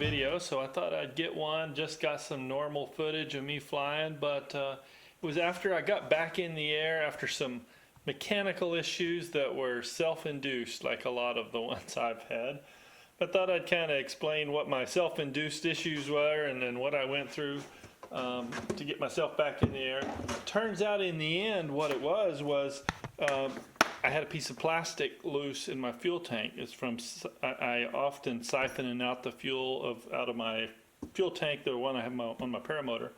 video, so I thought I'd get one. Just got some normal footage of me flying, but it was after I got back in the air after some mechanical issues that were self-induced, like a lot of the ones I've had. But thought I'd kind of explain what my self-induced issues were and then what I went through to get myself back in the air. Turns out in the end what it was I had a piece of plastic loose in my fuel tank. It's from, I often siphoning out the fuel out of my fuel tank, the one I have on my Paramotor,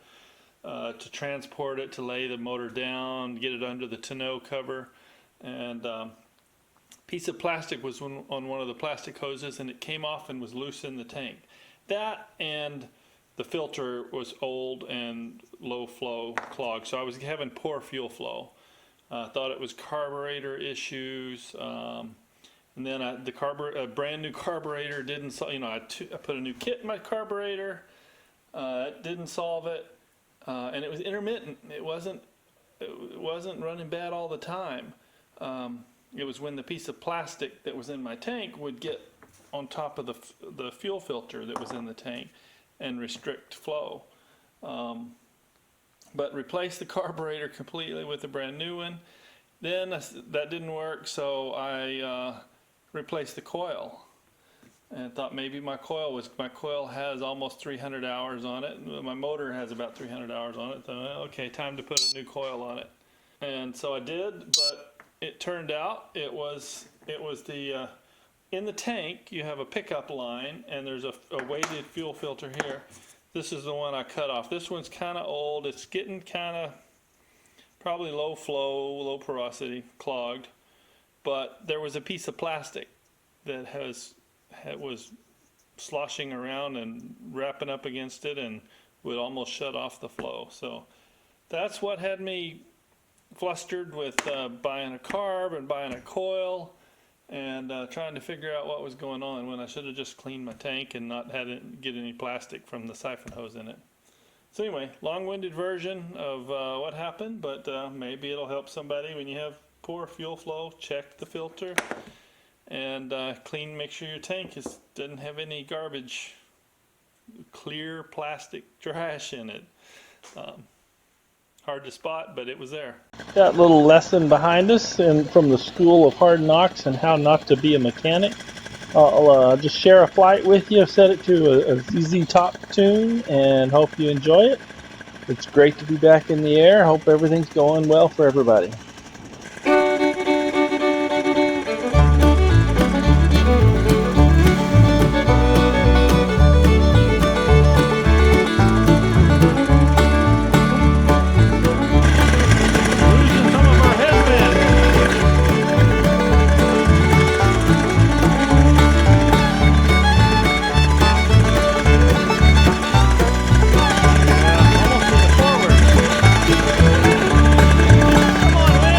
to transport it, to lay the motor down, get it under the tonneau cover. And piece of plastic was on one of the plastic hoses, and it came off and was loose in the tank. That and the filter was old and low flow clogged, so I was having poor fuel flow. Thought it was carburetor issues, and then a brand new carburetor didn't, I put a new kit in my carburetor. It didn't solve it, and it was intermittent. It wasn't running bad all the time. It was when the piece of plastic that was in my tank would get on top of the fuel filter that was in the tank and restrict flow. But replaced the carburetor completely with a brand new one. Then that didn't work, so I replaced the coil. And thought maybe my coil has almost 300 hours on it. My motor has about 300 hours on it. So, okay, time to put a new coil on it. And so I did, but it turned out it was the in the tank you have a pickup line, and there's a weighted fuel filter here. This is the one I cut off. This one's kind of old. It's getting kind of probably low flow, low porosity, clogged. But there was a piece of plastic that was sloshing around and wrapping up against it and would almost shut off the flow. So that's what had me flustered with buying a carb and buying a coil and trying to figure out what was going on when I should have just cleaned my tank and not had it get any plastic from the siphon hose in it. So anyway, long-winded version of what happened, but maybe it'll help somebody when you have poor fuel flow. Check the filter and make sure your tank doesn't have any garbage, clear plastic trash in it. Hard to spot, but it was there. That little lesson behind us and from the School of Hard Knocks and how not to be a mechanic. I'll just share a flight with you. Set it to a ZZ Top tune and hope you enjoy it. It's great to be back in the air. Hope everything's going well for everybody. Come on, man.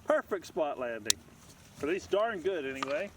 Perfect spot landing. Or at least darn good anyway.